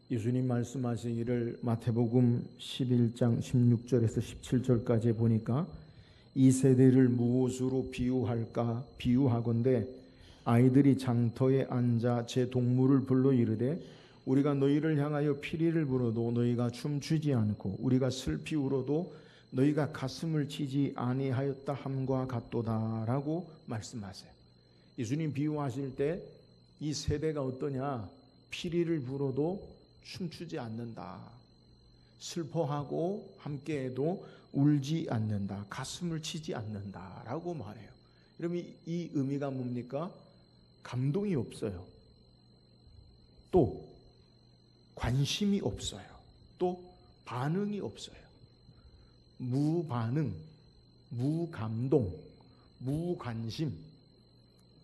예수님 말씀하시기를 마태복음 11장 16절에서 17절까지 보니까 이 세대를 무엇으로 비유할까 비유하건대 아이들이 장터에 앉아 제 동물을 불러 이르되 우리가 너희를 향하여 피리를 불어도 너희가 춤추지 않고 우리가 슬피 울어도 너희가 가슴을 치지 아니하였다 함과 같도다라고 말씀하세요. 예수님 비유하실 때 이 세대가 어떠냐? 피리를 불어도 춤추지 않는다. 슬퍼하고 함께해도 울지 않는다. 가슴을 치지 않는다라고 말해요. 그러면 이 의미가 뭡니까? 감동이 없어요. 또 관심이 없어요. 또 반응이 없어요. 무반응, 무감동, 무관심,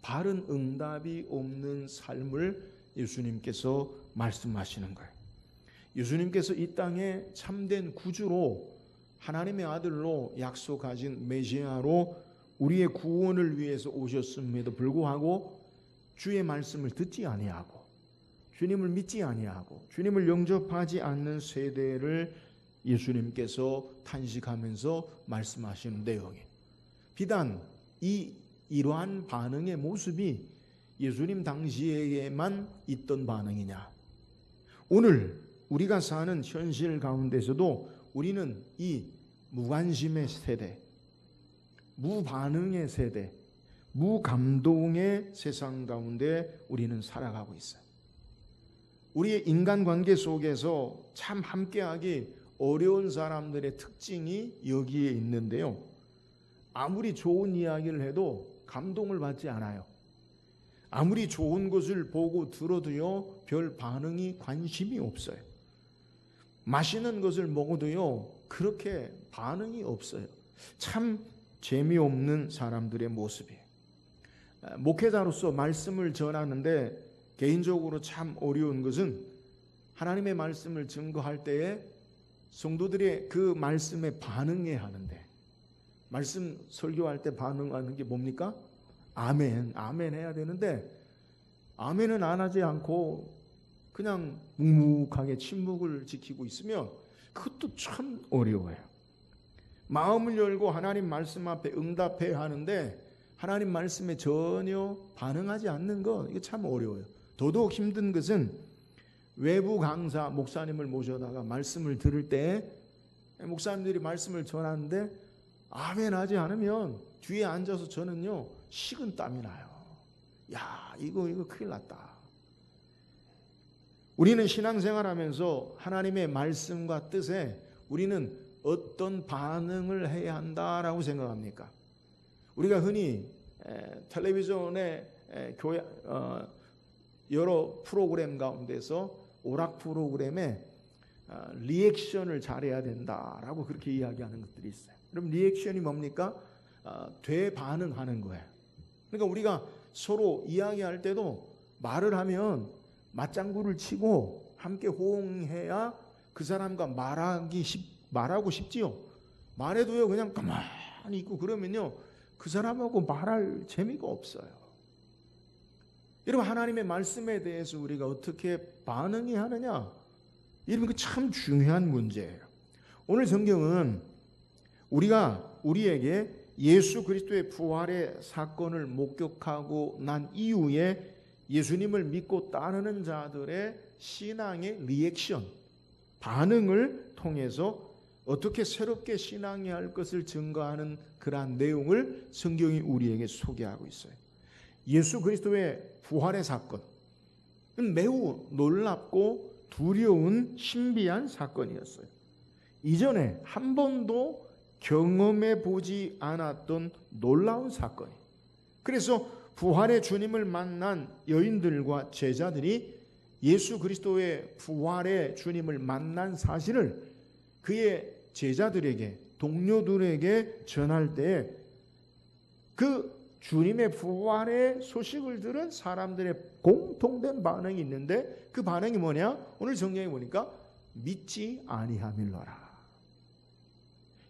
바른 응답이 없는 삶을 예수님께서 말씀하시는 거예요. 예수님께서 이 땅에 참된 구주로 하나님의 아들로 약속하신 메시아로 우리의 구원을 위해서 오셨음에도 불구하고 주의 말씀을 듣지 아니하고 주님을 믿지 아니하고 주님을 영접하지 않는 세대를 예수님께서 탄식하면서 말씀하시는 내용이에요. 비단 이러한 반응의 모습이 예수님 당시에만 있던 반응이냐? 오늘 우리가 사는 현실 가운데서도 우리는 이 무관심의 세대, 무반응의 세대, 무감동의 세상 가운데 우리는 살아가고 있어요. 우리의 인간관계 속에서 참 함께하기 어려운 사람들의 특징이 여기에 있는데요. 아무리 좋은 이야기를 해도 감동을 받지 않아요. 아무리 좋은 것을 보고 들어도요, 별 반응이 관심이 없어요. 맛있는 것을 먹어도요, 그렇게 반응이 없어요. 참 재미없는 사람들의 모습이에요. 목회자로서 말씀을 전하는데 개인적으로 참 어려운 것은 하나님의 말씀을 증거할 때에 성도들의 그 말씀에 반응해야 하는데 말씀 설교할 때 반응하는 게 뭡니까? 아멘, 아멘 해야 되는데 아멘은 안 하지 않고 그냥 묵묵하게 침묵을 지키고 있으면 그것도 참 어려워요. 마음을 열고 하나님 말씀 앞에 응답해야 하는데 하나님 말씀에 전혀 반응하지 않는 거 이거 참 어려워요. 더더욱 힘든 것은 외부 강사 목사님을 모셔다가 말씀을 들을 때 목사님들이 말씀을 전하는데 아멘 하지 않으면 뒤에 앉아서 저는요 식은 땀이 나요. 야 이거 큰일 났다. 우리는 신앙생활하면서 하나님의 말씀과 뜻에 우리는 어떤 반응을 해야 한다라고 생각합니까? 우리가 흔히 텔레비전의 여러 프로그램 가운데서 오락 프로그램에 리액션을 잘해야 된다라고 그렇게 이야기하는 것들이 있어요. 그럼 리액션이 뭡니까? 되반응하는 거예요. 그러니까 우리가 서로 이야기할 때도 말을 하면 맞장구를 치고 함께 호응해야 그 사람과 말하고 싶지요. 말해도요 그냥 가만히 있고 그러면요 그 사람하고 말할 재미가 없어요. 여러분 하나님의 말씀에 대해서 우리가 어떻게 반응해야 하느냐? 이런 거 참 중요한 문제예요. 오늘 성경은 우리에게 예수 그리스도의 부활의 사건을 목격하고 난 이후에 예수님을 믿고 따르는 자들의 신앙의 리액션, 반응을 통해서 어떻게 새롭게 신앙해야 할 것을 증거하는 그러한 내용을 성경이 우리에게 소개하고 있어요. 예수 그리스도의 부활의 사건, 매우 놀랍고 두려운 신비한 사건이었어요. 이전에 한 번도 경험해 보지 않았던 놀라운 사건이에요. 그래서 부활의 주님을 만난 여인들과 제자들이 예수 그리스도의 부활의 주님을 만난 사실을 그의 제자들에게 동료들에게 전할 때 그 주님의 부활의 소식을 들은 사람들의 공통된 반응이 있는데 그 반응이 뭐냐? 오늘 성경에 보니까 믿지 아니함일러라.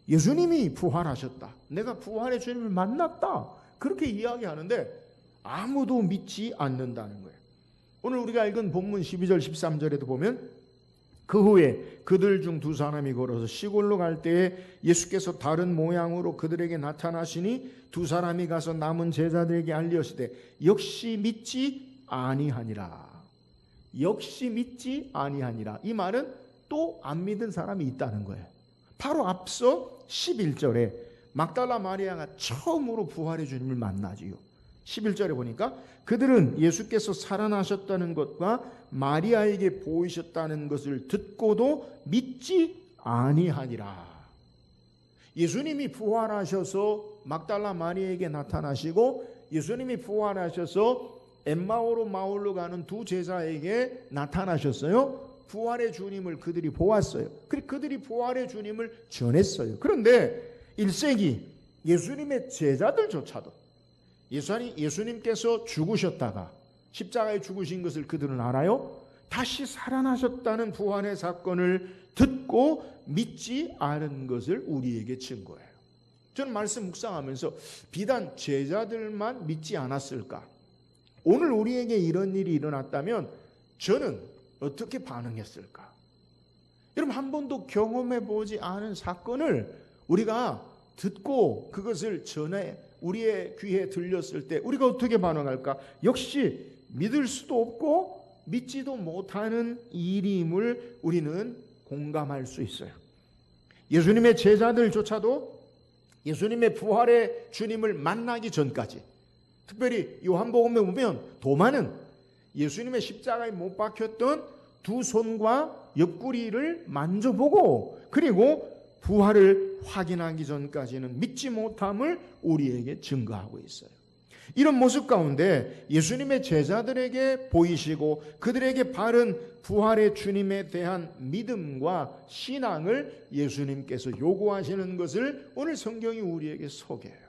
예수님이 부활하셨다. 내가 부활의 주님을 만났다. 그렇게 이야기하는데 아무도 믿지 않는다는 거예요. 오늘 우리가 읽은 본문 12절 13절에도 보면 그 후에 그들 중 두 사람이 걸어서 시골로 갈 때에 예수께서 다른 모양으로 그들에게 나타나시니 두 사람이 가서 남은 제자들에게 알리었으되 역시 믿지 아니하니라. 역시 믿지 아니하니라. 이 말은 또 안 믿은 사람이 있다는 거예요. 바로 앞서 11절에 막달라 마리아가 처음으로 부활의 주님을 만나지요. 11절에 보니까 그들은 예수께서 살아나셨다는 것과 마리아에게 보이셨다는 것을 듣고도 믿지 아니하니라. 예수님이 부활하셔서 막달라 마리아에게 나타나시고 예수님이 부활하셔서 엠마오로 마을로 가는 두 제자에게 나타나셨어요. 부활의 주님을 그들이 보았어요. 그들이 부활의 주님을 전했어요. 그런데 1세기 예수님의 제자들조차도 예수님께서 죽으셨다가 십자가에 죽으신 것을 그들은 알아요? 다시 살아나셨다는 부활의 사건을 듣고 믿지 않은 것을 우리에게 증거해요. 저는 말씀 묵상하면서 비단 제자들만 믿지 않았을까? 오늘 우리에게 이런 일이 일어났다면 저는 어떻게 반응했을까? 여러분, 한 번도 경험해 보지 않은 사건을 우리가 듣고 그것을 전해 우리의 귀에 들렸을 때 우리가 어떻게 반응할까? 역시 믿을 수도 없고 믿지도 못하는 일임을 우리는 공감할 수 있어요. 예수님의 제자들조차도 예수님의 부활의 주님을 만나기 전까지, 특별히 요한복음에 보면 도마는 예수님의 십자가에 못 박혔던 두 손과 옆구리를 만져보고 그리고 부활을 확인하기 전까지는 믿지 못함을 우리에게 증거하고 있어요. 이런 모습 가운데 예수님의 제자들에게 보이시고 그들에게 바른 부활의 주님에 대한 믿음과 신앙을 예수님께서 요구하시는 것을 오늘 성경이 우리에게 소개해요.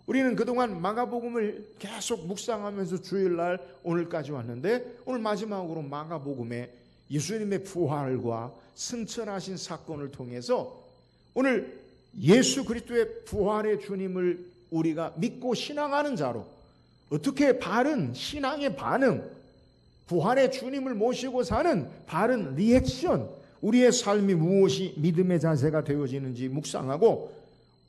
우리는 그동안 마가복음을 계속 묵상하면서 주일날 오늘까지 왔는데 오늘 마지막으로 마가복음에 예수님의 부활과 승천하신 사건을 통해서 오늘 예수 그리스도의 부활의 주님을 우리가 믿고 신앙하는 자로 어떻게 바른 신앙의 반응, 부활의 주님을 모시고 사는 바른 리액션, 우리의 삶이 무엇이 믿음의 자세가 되어지는지 묵상하고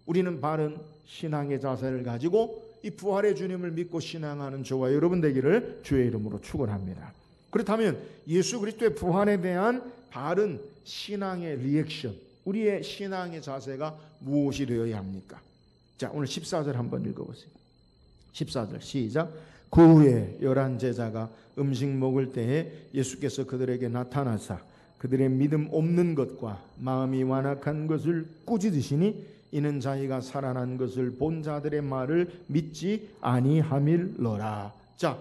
우리는 바른 신앙의 자세를 가지고 이 부활의 주님을 믿고 신앙하는 저와 여러분 되기를 주의 이름으로 축원합니다. 그렇다면 예수 그리스도의 부활에 대한 바른 신앙의 리액션, 우리의 신앙의 자세가 무엇이 되어야 합니까? 자, 오늘 14절 한번 읽어보세요. 14절 시작. 그 후에 11 제자가 음식 먹을 때에 예수께서 그들에게 나타나사 그들의 믿음 없는 것과 마음이 완악한 것을 꾸짖으시니 이는 자기가 살아난 것을 본 자들의 말을 믿지 아니함일러라. 자,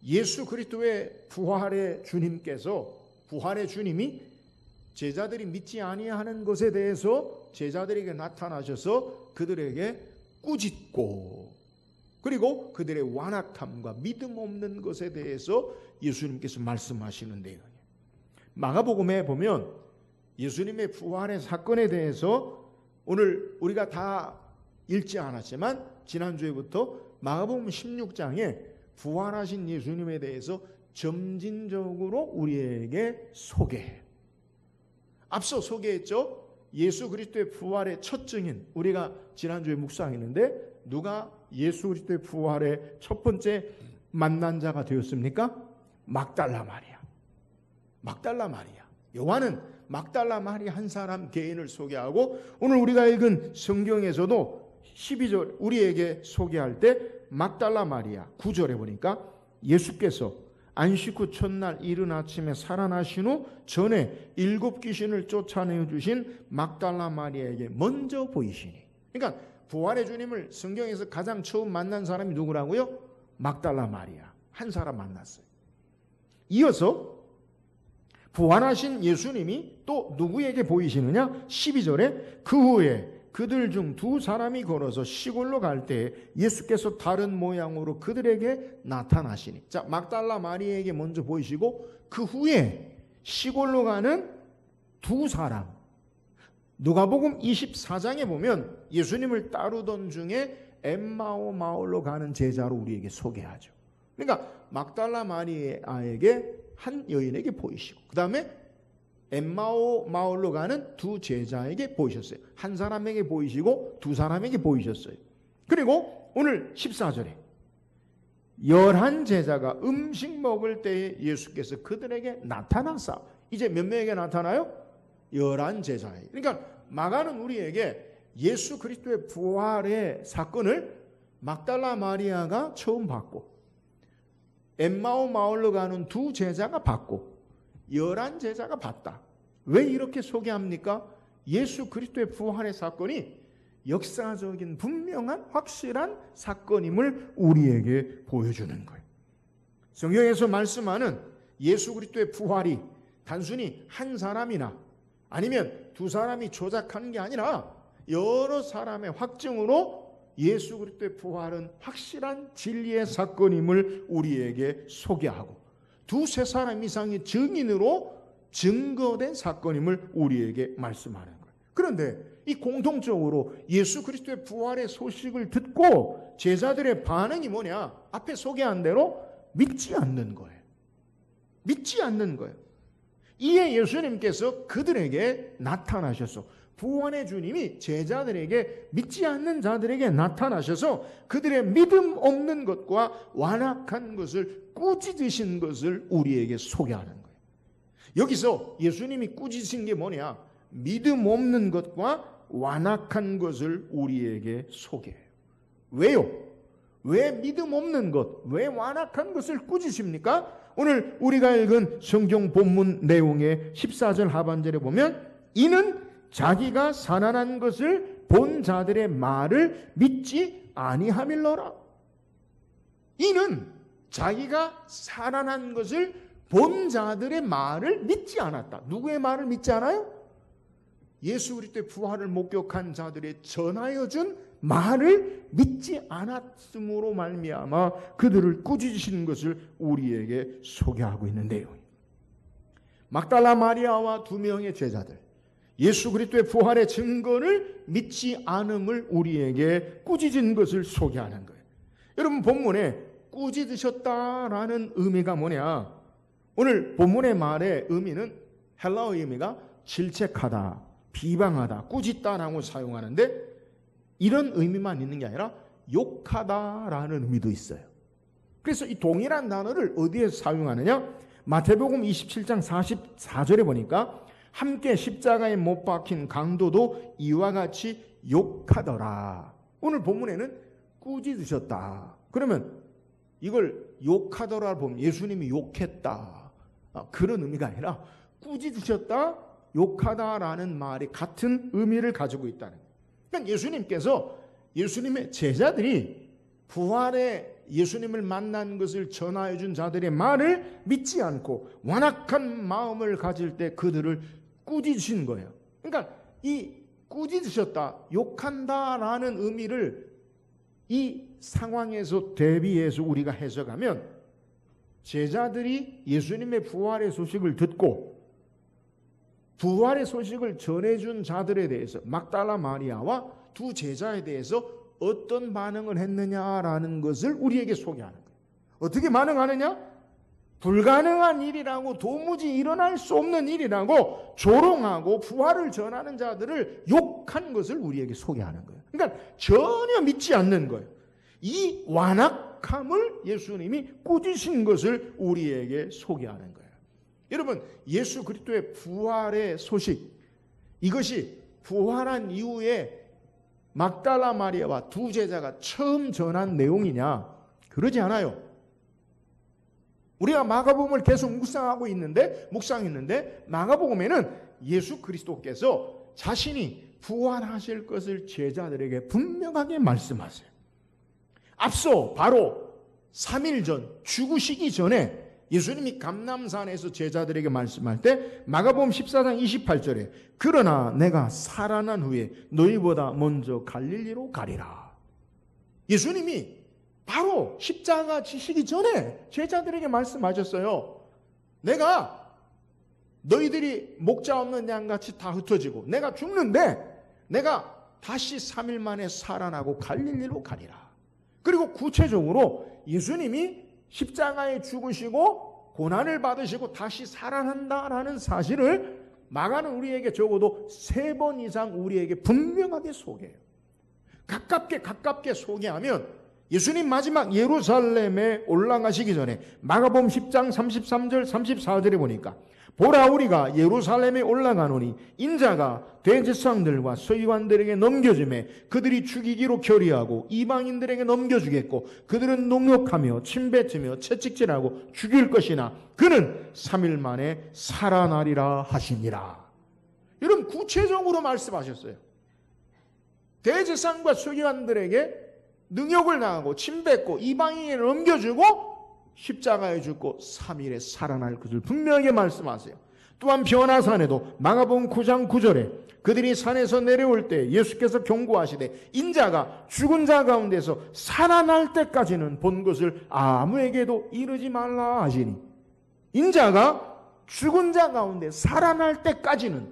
예수 그리스도의 부활의 주님께서, 부활의 주님이 제자들이 믿지 아니하는 것에 대해서 제자들에게 나타나셔서 그들에게 꾸짖고 그리고 그들의 완악함과 믿음 없는 것에 대해서 예수님께서 말씀하시는 내용이에요. 마가복음에 보면 예수님의 부활의 사건에 대해서 오늘 우리가 다 읽지 않았지만 지난주에부터 마가복음 16장에 부활하신 예수님에 대해서 점진적으로 우리에게 소개해요. 앞서 소개했죠. 예수 그리스도의 부활의 첫 증인, 우리가 지난주에 묵상했는데 누가 예수 그리스도의 부활의 첫 번째 만난 자가 되었습니까? 막달라 마리아. 막달라 마리아. 요한은 막달라 마리아 한 사람 개인을 소개하고 오늘 우리가 읽은 성경에서도 12절 우리에게 소개할 때 막달라 마리아 9절에 보니까 예수께서 안식 후 첫날 이른 아침에 살아나신 후 전에 7 귀신을 쫓아내어 주신 막달라 마리아에게 먼저 보이시니. 그러니까 부활의 주님을 성경에서 가장 처음 만난 사람이 누구라고요? 막달라 마리아 한 사람 만났어요. 이어서 부활하신 예수님이 또 누구에게 보이시느냐? 12절에 그 후에 그들 중 2 사람이 걸어서 시골로 갈 때 예수께서 다른 모양으로 그들에게 나타나시니. 자, 막달라 마리아에게 먼저 보이시고 그 후에 시골로 가는 2 사람. 누가복음 24장에 보면 예수님을 따르던 중에 엠마오 마을로 가는 제자로 우리에게 소개하죠. 그러니까 막달라 마리아에게 한 여인에게 보이시고 그 다음에 엠마오 마을로 가는 두 제자에게 보이셨어요. 한 사람에게 보이시고 두 사람에게 보이셨어요. 그리고 오늘 14절에 11제자가 음식 먹을 때에 예수께서 그들에게 나타나사. 이제 몇 명에게 나타나요? 11제자에게. 그러니까 마가는 우리에게 예수 그리스도의 부활의 사건을 막달라 마리아가 처음 봤고, 엠마오 마을로 가는 두 제자가 봤고, 11제자가 봤다. 왜 이렇게 소개합니까? 예수 그리스도의 부활의 사건이 역사적인 분명한 확실한 사건임을 우리에게 보여주는 거예요. 성경에서 말씀하는 예수 그리스도의 부활이 단순히 한 사람이나 아니면 두 사람이 조작한 게 아니라 여러 사람의 확증으로 예수 그리스도의 부활은 확실한 진리의 사건임을 우리에게 소개하고, 두세 사람 이상의 증인으로 증거된 사건임을 우리에게 말씀하는 거예요. 그런데 이 공통적으로 예수 그리스도의 부활의 소식을 듣고 제자들의 반응이 뭐냐? 앞에 소개한 대로 믿지 않는 거예요. 믿지 않는 거예요. 이에 예수님께서 그들에게 나타나셔서, 부활의 주님이 제자들에게, 믿지 않는 자들에게 나타나셔서 그들의 믿음 없는 것과 완악한 것을 꾸짖으신 것을 우리에게 소개하는 거예요. 여기서 예수님이 꾸짖으신 게 뭐냐? 믿음 없는 것과 완악한 것을 우리에게 소개해요. 왜요? 왜 믿음 없는 것, 왜 완악한 것을 꾸짖습니까? 오늘 우리가 읽은 성경 본문 내용의 14절 하반절에 보면, 이는 자기가 살아난 것을 본 자들의 말을 믿지 아니함일러라. 이는 자기가 살아난 것을 본 자들의 말을 믿지 않았다. 누구의 말을 믿지 않아요? 예수 그리스도의 부활을 목격한 자들의 전하여 준 말을 믿지 않았음으로 말미암아 그들을 꾸짖으시는 것을 우리에게 소개하고 있는 내용이에요. 막달라 마리아와 두 명의 제자들, 예수 그리스도의 부활의 증거를 믿지 않음을 우리에게 꾸짖은 것을 소개하는 거예요. 여러분, 본문에 꾸짖으셨다라는 의미가 뭐냐? 오늘 본문의 말의 의미는, 헬라어 의미가 질책하다, 비방하다, 꾸짖다라고 사용하는데, 이런 의미만 있는 게 아니라 욕하다라는 의미도 있어요. 그래서 이 동일한 단어를 어디에 사용하느냐? 마태복음 27장 44절에 보니까 함께 십자가에 못 박힌 강도도 이와 같이 욕하더라. 오늘 본문에는 꾸짖으셨다. 그러면 이걸 욕하더라 보면 예수님이 욕했다, 그런 의미가 아니라 꾸짖으셨다, 욕하다라는 말이 같은 의미를 가지고 있다는 거예요. 그러니까 예수님께서, 예수님의 제자들이 부활의 예수님을 만난 것을 전하여 준 자들의 말을 믿지 않고 완악한 마음을 가질 때 그들을 꾸짖으신 거예요. 그러니까 이 꾸짖으셨다, 욕한다라는 의미를 이 상황에서 대비해서 우리가 해석하면, 제자들이 예수님의 부활의 소식을 듣고 부활의 소식을 전해준 자들에 대해서, 막달라 마리아와 두 제자에 대해서 어떤 반응을 했느냐라는 것을 우리에게 소개하는 거예요. 어떻게 반응하느냐? 불가능한 일이라고, 도무지 일어날 수 없는 일이라고 조롱하고 부활을 전하는 자들을 욕한 것을 우리에게 소개하는 거예요. 그러니까 전혀 믿지 않는 거예요. 이 완악함을 예수님이 꾸짖으신 것을 우리에게 소개하는 거예요. 여러분, 예수 그리스도의 부활의 소식, 이것이 부활한 이후에 막달라 마리아와 두 제자가 처음 전한 내용이냐? 그러지 않아요. 우리가 마가복음을 계속 묵상했는데 마가복음에는 예수 그리스도께서 자신이 부활하실 것을 제자들에게 분명하게 말씀하세요. 앞서 바로 3일 전, 죽으시기 전에 예수님이 감람산에서 제자들에게 말씀할 때 마가복음 14장 28절에 그러나 내가 살아난 후에 너희보다 먼저 갈릴리로 가리라. 예수님이 바로 십자가 지시기 전에 제자들에게 말씀하셨어요. 내가 너희들이 목자 없는 양같이 다 흩어지고 내가 죽는데 내가 다시 3일 만에 살아나고 갈릴리로 가리라. 그리고 구체적으로 예수님이 십자가에 죽으시고 고난을 받으시고 다시 살아난다라는 사실을 마가는 우리에게 적어도 3번 이상 우리에게 분명하게 소개해요. 가깝게 소개하면 예수님 마지막 예루살렘에 올라가시기 전에 마가복음 10장 33절 34절에 보니까 보라 우리가 예루살렘에 올라가노니 인자가 대제사장들과 서기관들에게 넘겨주매 그들이 죽이기로 결의하고 이방인들에게 넘겨주겠고 그들은 농욕하며 침뱉으며 채찍질하고 죽일 것이나 그는 3일 만에 살아나리라 하시니라. 여러분 구체적으로 말씀하셨어요. 대제사장과 서기관들에게 능욕을 당하고 침뱉고 이방인에게 넘겨주고 십자가에 죽고 3일에 살아날 것을 분명하게 말씀하세요. 또한 변화산에도 마가복음 9장 9절에 그들이 산에서 내려올 때 예수께서 경고하시되 인자가 죽은 자 가운데서 살아날 때까지는 본 것을 아무에게도 이르지 말라 하시니, 인자가 죽은 자 가운데 살아날 때까지는,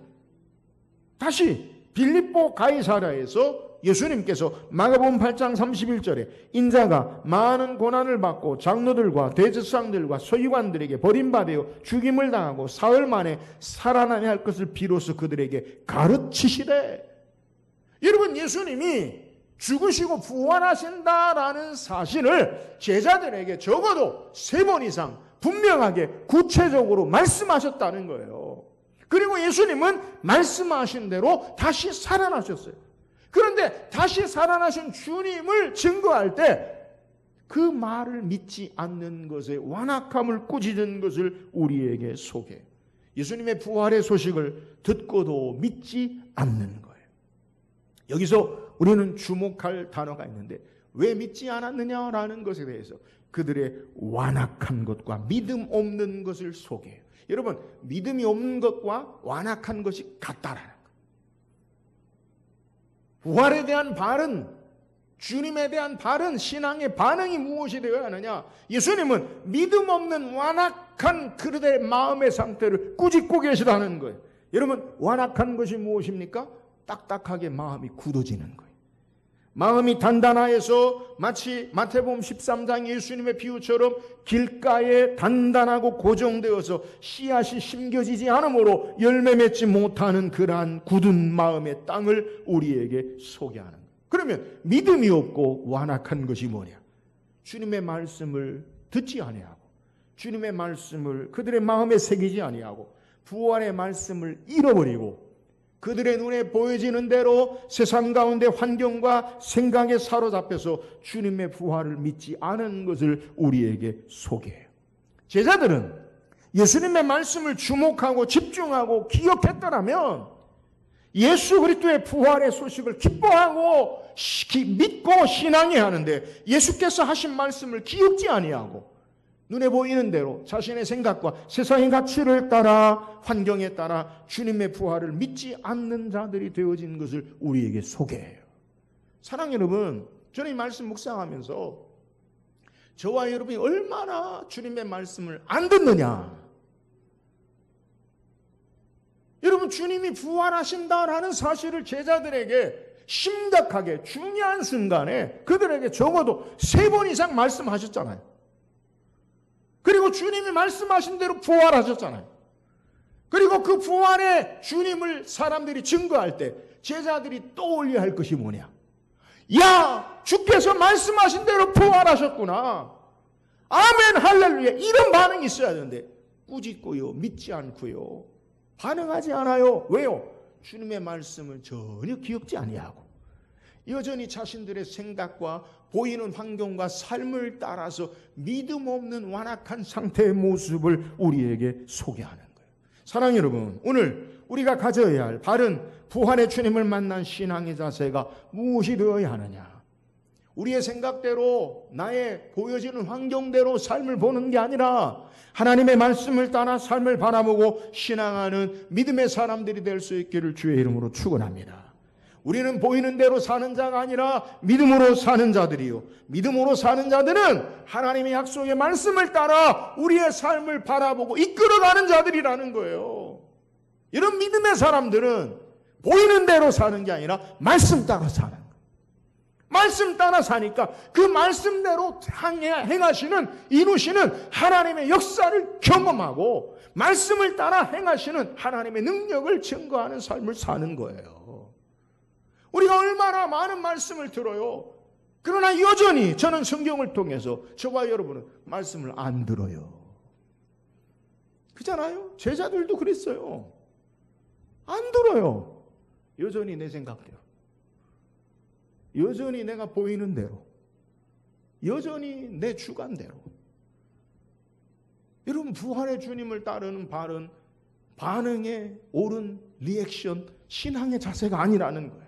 다시 빌립보 가이사랴에서 예수님께서 마가복음 8장 31절에 인자가 많은 고난을 받고 장로들과 대제사장들과 서기관들에게 버림받아 죽임을 당하고 사흘 만에 살아나야 할 것을 비로소 그들에게 가르치시되, 여러분 예수님이 죽으시고 부활하신다라는 사실을 제자들에게 적어도 3번 이상 분명하게 구체적으로 말씀하셨다는 거예요. 그리고 예수님은 말씀하신 대로 다시 살아나셨어요. 그런데 다시 살아나신 주님을 증거할 때 그 말을 믿지 않는 것에 완악함을 꾸짖은 것을 우리에게 소개해요. 예수님의 부활의 소식을 듣고도 믿지 않는 거예요. 여기서 우리는 주목할 단어가 있는데 왜 믿지 않았느냐라는 것에 대해서 그들의 완악한 것과 믿음 없는 것을 소개해요. 여러분, 믿음이 없는 것과 완악한 것이 같다라는 거예요. 부활에 대한 바른, 주님에 대한 바른 신앙의 반응이 무엇이 되어야 하느냐? 예수님은 믿음 없는 완악한 그들의 마음의 상태를 꾸짖고 계시다는 거예요. 여러분, 완악한 것이 무엇입니까? 딱딱하게 마음이 굳어지는 거예요. 마음이 단단하여서 마치 마태복음 13장 예수님의 비유처럼 길가에 단단하고 고정되어서 씨앗이 심겨지지 않으므로 열매 맺지 못하는 그러한 굳은 마음의 땅을 우리에게 소개하는 거예요. 그러면 믿음이 없고 완악한 것이 뭐냐? 주님의 말씀을 듣지 아니하고 주님의 말씀을 그들의 마음에 새기지 아니하고 부활의 말씀을 잃어버리고 그들의 눈에 보여지는 대로 세상 가운데 환경과 생각에 사로잡혀서 주님의 부활을 믿지 않은 것을 우리에게 소개해요. 제자들은 예수님의 말씀을 주목하고 집중하고 기억했더라면 예수 그리스도의 부활의 소식을 기뻐하고 믿고 신앙해야 하는데 예수께서 하신 말씀을 기억지 아니하고 눈에 보이는 대로 자신의 생각과 세상의 가치를 따라 환경에 따라 주님의 부활을 믿지 않는 자들이 되어진 것을 우리에게 소개해요. 사랑하는 여러분, 저는 이 말씀 묵상하면서 저와 여러분이 얼마나 주님의 말씀을 안 듣느냐. 여러분, 주님이 부활하신다라는 사실을 제자들에게 심각하게 중요한 순간에 그들에게 적어도 3번 이상 말씀하셨잖아요. 그리고 주님이 말씀하신 대로 부활하셨잖아요. 그리고 그 부활의 주님을 사람들이 증거할 때 제자들이 떠올려야 할 것이 뭐냐? 야, 주께서 말씀하신 대로 부활하셨구나. 아멘, 할렐루야. 이런 반응이 있어야 되는데 꾸짖고요, 믿지 않고요, 반응하지 않아요. 왜요? 주님의 말씀을 전혀 기억지 아니하고 여전히 자신들의 생각과 보이는 환경과 삶을 따라서 믿음 없는 완악한 상태의 모습을 우리에게 소개하는 거예요. 사랑하는 여러분, 오늘 우리가 가져야 할 바른 부활의 주님을 만난 신앙의 자세가 무엇이 되어야 하느냐? 우리의 생각대로 나의 보여지는 환경대로 삶을 보는 게 아니라 하나님의 말씀을 따라 삶을 바라보고 신앙하는 믿음의 사람들이 될 수 있기를 주의 이름으로 축원합니다. 우리는 보이는 대로 사는 자가 아니라 믿음으로 사는 자들이요, 믿음으로 사는 자들은 하나님의 약속의 말씀을 따라 우리의 삶을 바라보고 이끌어가는 자들이라는 거예요. 이런 믿음의 사람들은 보이는 대로 사는 게 아니라 말씀 따라 사는 거예요. 말씀 따라 사니까 그 말씀대로 행하시는, 이루시는 하나님의 역사를 경험하고 말씀을 따라 행하시는 하나님의 능력을 증거하는 삶을 사는 거예요. 우리가 얼마나 많은 말씀을 들어요. 그러나 여전히 저는 성경을 통해서 저와 여러분은 말씀을 안 들어요. 그잖아요. 제자들도 그랬어요. 안 들어요. 여전히 내 생각대로, 여전히 내가 보이는 대로, 여전히 내 주관대로. 여러분, 부활의 주님을 따르는 바른 반응의 옳은 리액션, 신앙의 자세가 아니라는 거예요.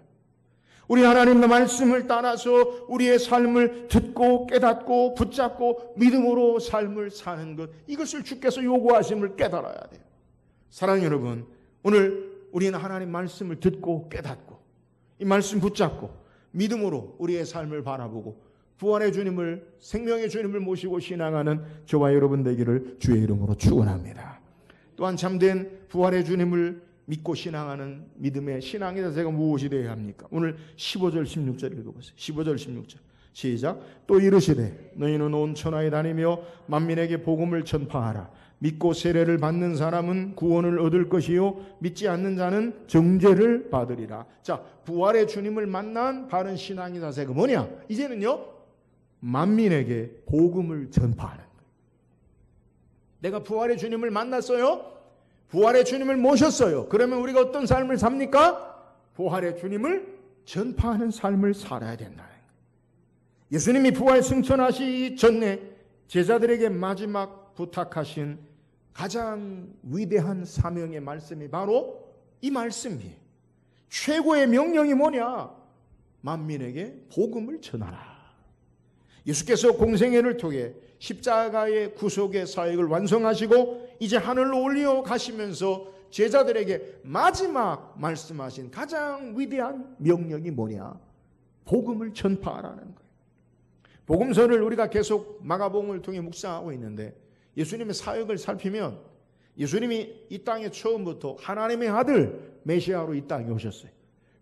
우리 하나님의 말씀을 따라서 우리의 삶을 듣고 깨닫고 붙잡고 믿음으로 삶을 사는 것, 이것을 주께서 요구하심을 깨달아야 돼요. 사랑하는 여러분, 오늘 우리는 하나님 말씀을 듣고 깨닫고 이 말씀 붙잡고 믿음으로 우리의 삶을 바라보고 부활의 주님을, 생명의 주님을 모시고 신앙하는 저와 여러분 되기를 주의 이름으로 축원합니다. 또한 참된 부활의 주님을 믿고 신앙하는 믿음의 신앙의 자세가 무엇이 되어야 합니까? 오늘 15절 16절 읽어보세요. 15절 16절 시작. 또 이르시되 너희는 온 천하에 다니며 만민에게 복음을 전파하라. 믿고 세례를 받는 사람은 구원을 얻을 것이요 믿지 않는 자는 정죄를 받으리라. 자, 부활의 주님을 만난 바른 신앙의 자세가 뭐냐? 이제는요, 만민에게 복음을 전파하는 거예요. 내가 부활의 주님을 만났어요. 부활의 주님을 모셨어요. 그러면 우리가 어떤 삶을 삽니까? 부활의 주님을 전파하는 삶을 살아야 된다는 거예요. 예수님이 부활 승천하시기 전에 제자들에게 마지막 부탁하신 가장 위대한 사명의 말씀이 바로 이 말씀이에요. 최고의 명령이 뭐냐? 만민에게 복음을 전하라. 예수께서 공생애를 통해 십자가의 구속의 사역을 완성하시고 이제 하늘로 올려 가시면서 제자들에게 마지막 말씀하신 가장 위대한 명령이 뭐냐? 복음을 전파하라는 거예요. 복음서를 우리가 계속 마가복음을 통해 묵상하고 있는데 예수님의 사역을 살피면 예수님이 이 땅에 처음부터 하나님의 아들 메시아로 이 땅에 오셨어요.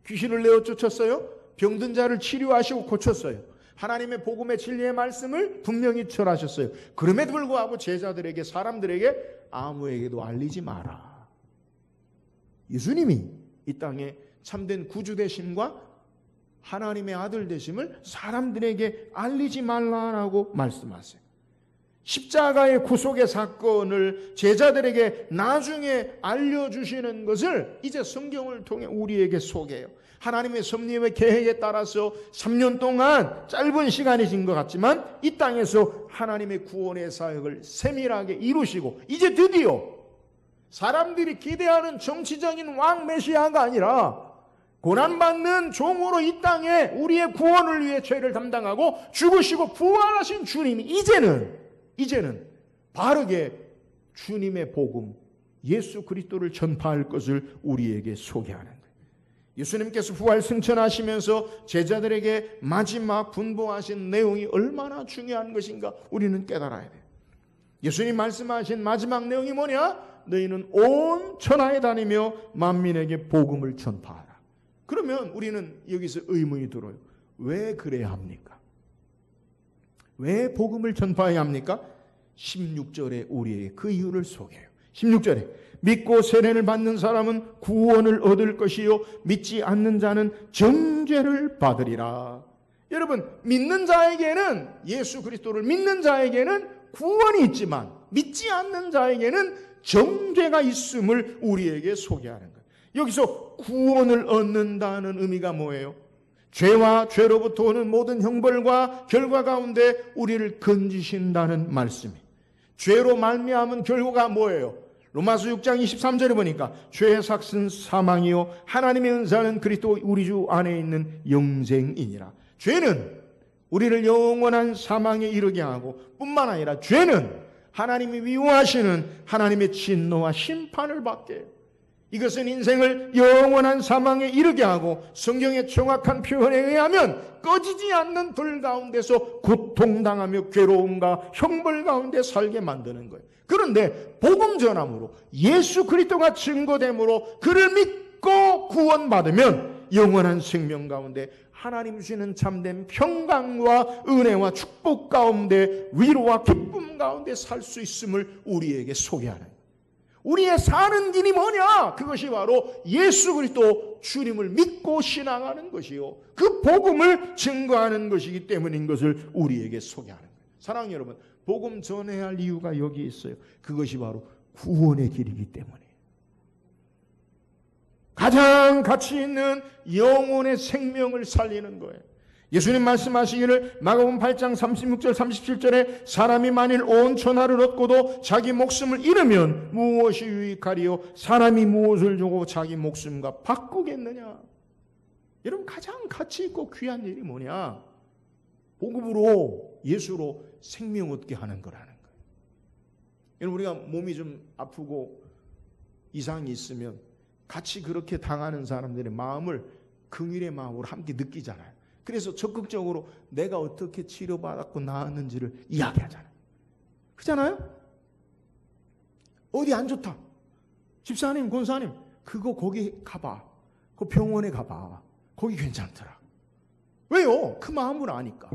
귀신을 내어 쫓았어요. 병든 자를 치료하시고 고쳤어요. 하나님의 복음의 진리의 말씀을 분명히 전하셨어요. 그럼에도 불구하고 제자들에게, 사람들에게 아무에게도 알리지 마라. 예수님이 이 땅에 참된 구주 되심과 하나님의 아들 되심을 사람들에게 알리지 말라라고 말씀하세요. 십자가의 구속의 사건을 제자들에게 나중에 알려주시는 것을 이제 성경을 통해 우리에게 소개해요. 하나님의 섭리의 계획에 따라서 3년 동안 짧은 시간이신 것 같지만 이 땅에서 하나님의 구원의 사역을 세밀하게 이루시고 이제 드디어 사람들이 기대하는 정치적인 왕 메시아가 아니라 고난받는 종으로 이 땅에 우리의 구원을 위해 죄를 담당하고 죽으시고 부활하신 주님이 이제는 바르게 주님의 복음 예수 그리스도를 전파할 것을 우리에게 소개하는 거예요. 예수님께서 부활 승천하시면서 제자들에게 마지막 분부하신 내용이 얼마나 중요한 것인가 우리는 깨달아야 돼요. 예수님 말씀하신 마지막 내용이 뭐냐? 너희는 온 천하에 다니며 만민에게 복음을 전파하라. 그러면 우리는 여기서 의문이 들어요. 왜 그래야 합니까? 왜 복음을 전파해야 합니까? 16절에 우리에게 그 이유를 소개해요. 16절에 믿고 세례를 받는 사람은 구원을 얻을 것이요 믿지 않는 자는 정죄를 받으리라. 여러분, 믿는 자에게는, 예수 그리스도를 믿는 자에게는 구원이 있지만 믿지 않는 자에게는 정죄가 있음을 우리에게 소개하는 거예요. 여기서 구원을 얻는다는 의미가 뭐예요? 죄와 죄로부터 오는 모든 형벌과 결과 가운데 우리를 건지신다는 말씀이에요. 죄로 말미암은 결과가 뭐예요? 로마서 6장 23절에 보니까 죄의 삭은 사망이요 하나님의 은사는 그리스도 우리 주 안에 있는 영생이니라. 죄는 우리를 영원한 사망에 이르게 하고 뿐만 아니라 죄는 하나님이 미워하시는 하나님의 진노와 심판을 받게 해요. 이것은 인생을 영원한 사망에 이르게 하고 성경의 정확한 표현에 의하면 꺼지지 않는 불 가운데서 고통당하며 괴로움과 형벌 가운데 살게 만드는 거예요. 그런데 복음 전함으로 예수 그리스도가 증거됨으로 그를 믿고 구원받으면 영원한 생명 가운데 하나님 주시는 참된 평강과 은혜와 축복 가운데 위로와 기쁨 가운데 살 수 있음을 우리에게 소개하는 거예요. 우리의 사는 길이 뭐냐? 그것이 바로 예수 그리스도 주님을 믿고 신앙하는 것이요, 그 복음을 증거하는 것이기 때문인 것을 우리에게 소개하는 거예요. 사랑하는 여러분, 복음 전해야 할 이유가 여기 있어요. 그것이 바로 구원의 길이기 때문에 가장 가치 있는 영혼의 생명을 살리는 거예요. 예수님 말씀하시기를 마가복음 8장 36절 37절에 사람이 만일 온 천하를 얻고도 자기 목숨을 잃으면 무엇이 유익하리요? 사람이 무엇을 주고 자기 목숨과 바꾸겠느냐? 여러분, 가장 가치 있고 귀한 일이 뭐냐? 복음으로, 예수로 생명 얻게 하는 거라는 거예요. 여러분, 우리가 몸이 좀 아프고 이상이 있으면 같이 그렇게 당하는 사람들의 마음을 긍휼의 마음으로 함께 느끼잖아요. 그래서 적극적으로 내가 어떻게 치료받았고 나았는지를 이야기하잖아요. 그렇잖아요? 어디 안 좋다. 집사님, 권사님, 그거 거기 가봐. 그 병원에 가봐. 거기 괜찮더라. 왜요? 그 마음을 아니까.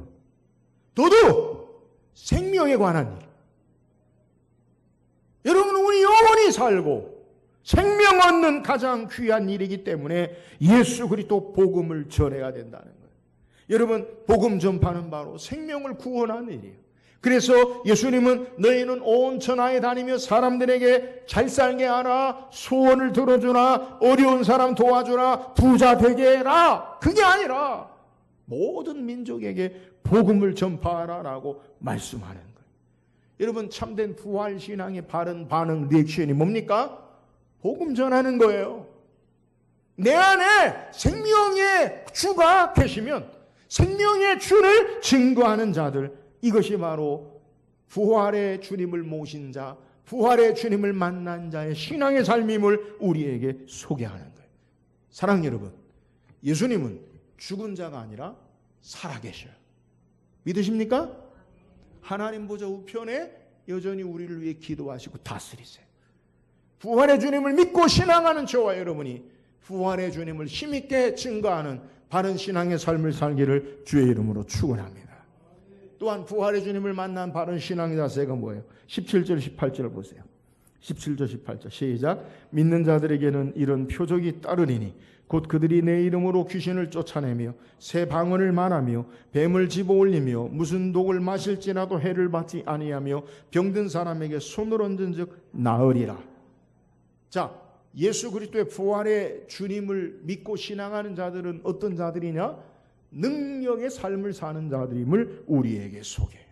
더더욱 생명에 관한 일. 여러분, 우리 영원히 살고 생명 얻는 가장 귀한 일이기 때문에 예수 그리스도 복음을 전해야 된다는 거예요. 여러분, 복음 전파는 바로 생명을 구원하는 일이에요. 그래서 예수님은 너희는 온 천하에 다니며 사람들에게 잘 살게 하라, 소원을 들어주라, 어려운 사람 도와주라, 부자 되게 해라. 그게 아니라 모든 민족에게 복음을 전파하라라고 말씀하는 거예요. 여러분, 참된 부활신앙의 바른 반응, 리액션이 뭡니까? 복음 전하는 거예요. 내 안에 생명의 주가 계시면 생명의 주를 증거하는 자들, 이것이 바로 부활의 주님을 모신 자, 부활의 주님을 만난 자의 신앙의 삶임을 우리에게 소개하는 거예요. 사랑하는 여러분, 예수님은 죽은 자가 아니라 살아계셔요. 믿으십니까? 하나님 보좌 우편에 여전히 우리를 위해 기도하시고 다스리세요. 부활의 주님을 믿고 신앙하는 저와 여러분이 부활의 주님을 힘있게 증거하는 바른 신앙의 삶을 살기를 주의 이름으로 축원합니다. 또한 부활의 주님을 만난 바른 신앙의 자세가 뭐예요? 17절 18절 보세요. 17절 18절 시작. 믿는 자들에게는 이런 표적이 따르리니 곧 그들이 내 이름으로 귀신을 쫓아내며 새 방언을 말하며 뱀을 집어올리며 무슨 독을 마실지라도 해를 받지 아니하며 병든 사람에게 손을 얹은 즉 나으리라. 자, 예수 그리스도의 부활의 주님을 믿고 신앙하는 자들은 어떤 자들이냐? 능력의 삶을 사는 자들임을 우리에게 소개해요.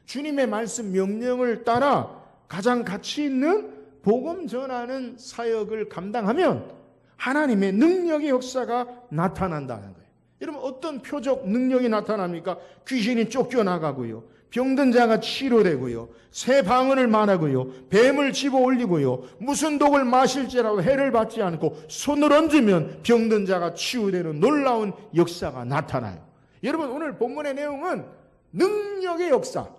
주님의 말씀 명령을 따라 가장 가치 있는 복음 전하는 사역을 감당하면 하나님의 능력의 역사가 나타난다는 거예요. 여러분, 어떤 표적 능력이 나타납니까? 귀신이 쫓겨나가고요, 병든 자가 치료되고요, 새 방언을 말하고요, 뱀을 집어올리고요, 무슨 독을 마실지라도 해를 받지 않고 손을 얹으면 병든 자가 치유되는 놀라운 역사가 나타나요. 여러분, 오늘 본문의 내용은 능력의 역사,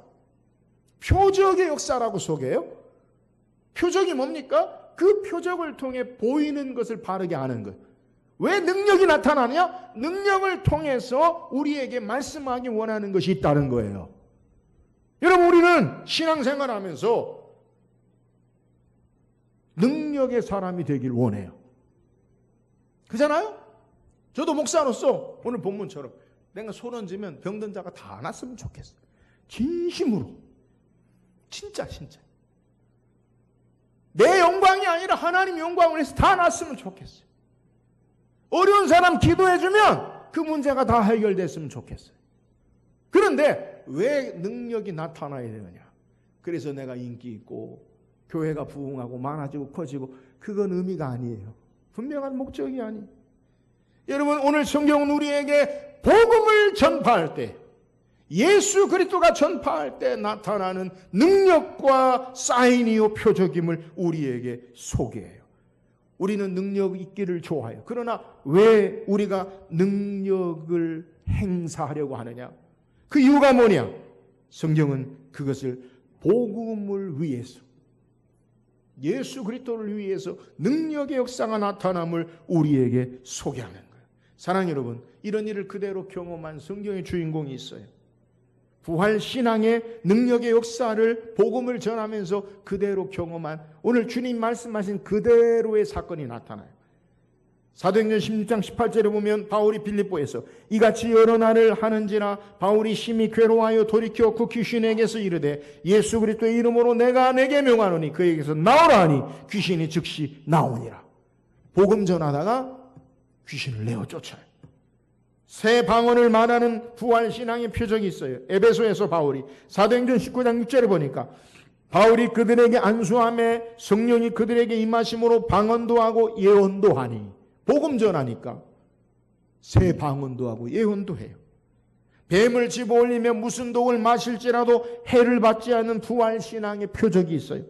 표적의 역사라고 소개해요. 표적이 뭡니까? 그 표적을 통해 보이는 것을 바르게 아는 거예요. 왜 능력이 나타나냐? 능력을 통해서 우리에게 말씀하기 원하는 것이 있다는 거예요. 여러분, 우리는 신앙생활 하면서 능력의 사람이 되길 원해요. 그잖아요? 저도 목사로서 오늘 본문처럼 내가 손 얹으면 병든 자가 다 낫으면 좋겠어요. 진심으로. 진짜. 내 영광이 아니라 하나님 영광을 위해서 다 낫으면 좋겠어요. 어려운 사람 기도해주면 그 문제가 다 해결됐으면 좋겠어요. 그런데 왜 능력이 나타나야 되느냐? 그래서 내가 인기 있고 교회가 부흥하고 많아지고 커지고, 그건 의미가 아니에요. 분명한 목적이 아니에요. 여러분, 오늘 성경은 우리에게 복음을 전파할 때, 예수 그리스도가 전파할 때 나타나는 능력과 사인이요 표적임을 우리에게 소개해요. 우리는 능력 있기를 좋아해요. 그러나 왜 우리가 능력을 행사하려고 하느냐? 그 이유가 뭐냐? 성경은 그것을 복음을 위해서, 예수 그리스도를 위해서 능력의 역사가 나타남을 우리에게 소개하는 거예요. 사랑하는 여러분, 이런 일을 그대로 경험한 성경의 주인공이 있어요. 부활 신앙의 능력의 역사를 복음을 전하면서 그대로 경험한, 오늘 주님 말씀하신 그대로의 사건이 나타나요. 사도행전 16장 18절에 보면 바울이 빌립보에서 이같이 여러 날을 하는지라 바울이 심히 괴로워하여 돌이켜 그 귀신에게서 이르되 예수 그리스도의 이름으로 내가 내게 명하노니 그에게서 나오라 하니 귀신이 즉시 나오니라. 복음 전하다가 귀신을 내어 쫓아요. 새 방언을 말하는 부활신앙의 표적이 있어요. 에베소에서 바울이 사도행전 19장 6절에 보니까 바울이 그들에게 안수함에 성령이 그들에게 임하심으로 방언도 하고 예언도 하니, 복음 전하니까 새 방언도 하고 예언도 해요. 뱀을 집어올리며 무슨 독을 마실지라도 해를 받지 않는 부활신앙의 표적이 있어요.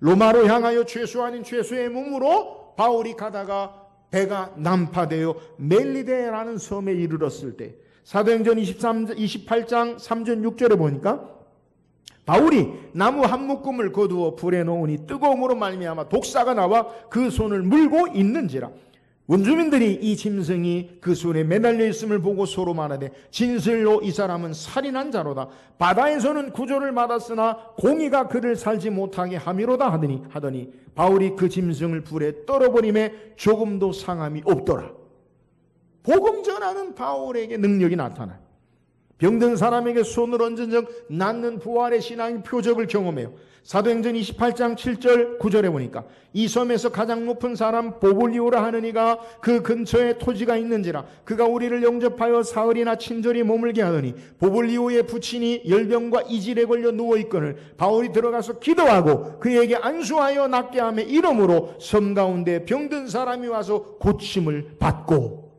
로마로 향하여 죄수 아닌 죄수의 몸으로 바울이 가다가 배가 난파되어 멜리데라는 섬에 이르렀을 때 사도행전 28장 3절 6절에 보니까 바울이 나무 한 묶음을 거두어 불에 놓으니 뜨거움으로 말미암아 독사가 나와 그 손을 물고 있는지라. 원주민들이 이 짐승이 그 손에 매달려 있음을 보고 서로 말하되 진실로 이 사람은 살인한 자로다. 바다에서는 구조를 받았으나 공의가 그를 살지 못하게 함이로다 하더니 바울이 그 짐승을 불에 떨어버림에 조금도 상함이 없더라. 복음 전하는 바울에게 능력이 나타나요. 병든 사람에게 손을 얹은 적 낫는 부활의 신앙의 표적을 경험해요. 사도행전 28장 7절 9절에 보니까 이 섬에서 가장 높은 사람 보블리오라 하는 이가 그 근처에 토지가 있는지라 그가 우리를 영접하여 사흘이나 친절히 머물게 하더니 보블리오의 부친이 열병과 이질에 걸려 누워있거늘 바울이 들어가서 기도하고 그에게 안수하여 낫게 하며 이름으로 섬 가운데 병든 사람이 와서 고침을 받고.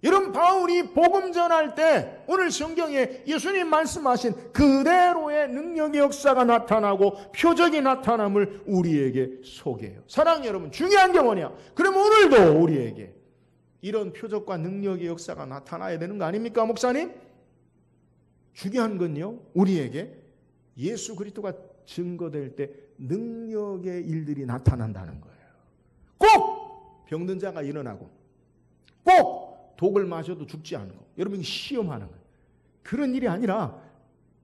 이런 바울이 복음 전할 때 오늘 성경에 예수님 말씀하신 그대로의 능력의 역사가 나타나고 표적이 나타남을 우리에게 소개해요. 사랑하는 여러분, 중요한 게 뭐냐? 그럼 오늘도 우리에게 이런 표적과 능력의 역사가 나타나야 되는 거 아닙니까, 목사님? 중요한 건요, 우리에게 예수 그리스도가 증거될 때 능력의 일들이 나타난다는 거예요. 꼭 병든 자가 일어나고 꼭 독을 마셔도 죽지 않고 여러분이 시험하는 거예요. 그런 일이 아니라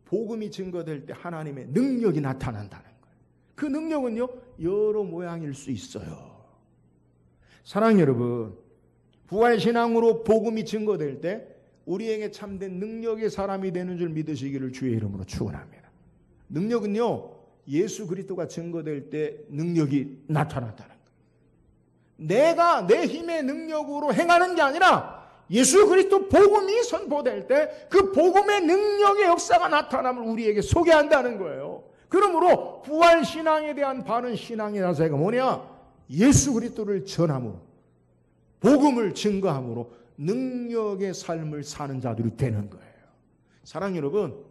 복음이 증거될 때 하나님의 능력이 나타난다는 거예요. 그 능력은요 여러 모양일 수 있어요. 사랑하는 여러분, 부활신앙으로 복음이 증거될 때 우리에게 참된 능력의 사람이 되는 줄 믿으시기를 주의 이름으로 축원합니다. 능력은요 예수 그리스도가 증거될 때 능력이 나타난다는 거예요. 내가 내 힘의 능력으로 행하는 게 아니라 예수 그리스도 복음이 선포될 때 그 복음의 능력의 역사가 나타남을 우리에게 소개한다는 거예요. 그러므로 부활신앙에 대한 바른 신앙의 자세가 뭐냐? 예수 그리스도를 전함으로 복음을 증거함으로 능력의 삶을 사는 자들이 되는 거예요. 사랑하는 여러분,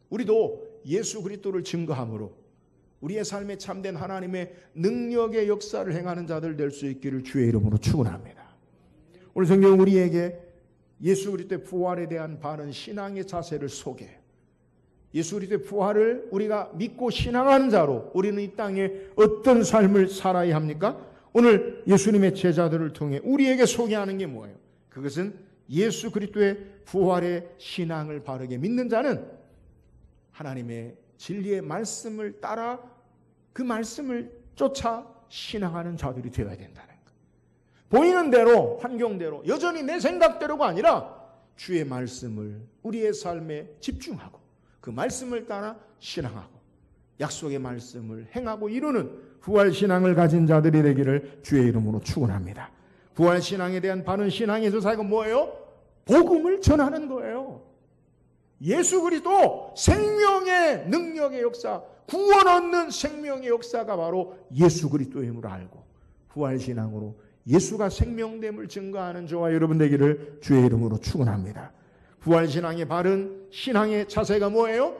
우리도 예수 그리스도를 증거함으로 우리의 삶에 참된 하나님의 능력의 역사를 행하는 자들 될 수 있기를 주의 이름으로 축원합니다. 오늘 성경은 우리에게 예수 그리스도의 부활에 대한 바른 신앙의 자세를 소개해요. 예수 그리스도의 부활을 우리가 믿고 신앙하는 자로 우리는 이 땅에 어떤 삶을 살아야 합니까? 오늘 예수님의 제자들을 통해 우리에게 소개하는 게 뭐예요? 그것은 예수 그리스도의 부활의 신앙을 바르게 믿는 자는 하나님의 진리의 말씀을 따라 그 말씀을 쫓아 신앙하는 자들이 되어야 된다는 거예요. 보이는 대로, 환경대로, 여전히 내 생각대로가 아니라 주의 말씀을 우리의 삶에 집중하고 그 말씀을 따라 신앙하고 약속의 말씀을 행하고 이루는 부활신앙을 가진 자들이 되기를 주의 이름으로 축원합니다. 부활신앙에 대한 바른 신앙의 조사가 뭐예요? 복음을 전하는 거예요. 예수 그리스도 생명의 능력의 역사, 구원 얻는 생명의 역사가 바로 예수 그리스도의 힘으로 알고 부활신앙으로 예수가 생명됨을 증거하는 저와 여러분 되기를 주의 이름으로 축원합니다. 부활신앙의 바른 신앙의 자세가 뭐예요?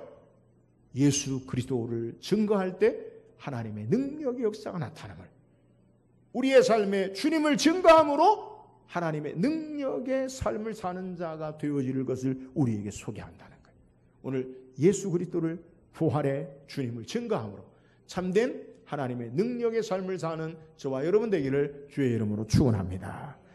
예수 그리스도를 증거할 때 하나님의 능력의 역사가 나타남을, 우리의 삶에 주님을 증거함으로 하나님의 능력의 삶을 사는 자가 되어질 것을 우리에게 소개한다는 거예요. 오늘 예수 그리스도를 부활의 주님을 증거함으로 참된 하나님의 능력의 삶을 사는 저와 여러분 되기를 주의 이름으로 축원합니다.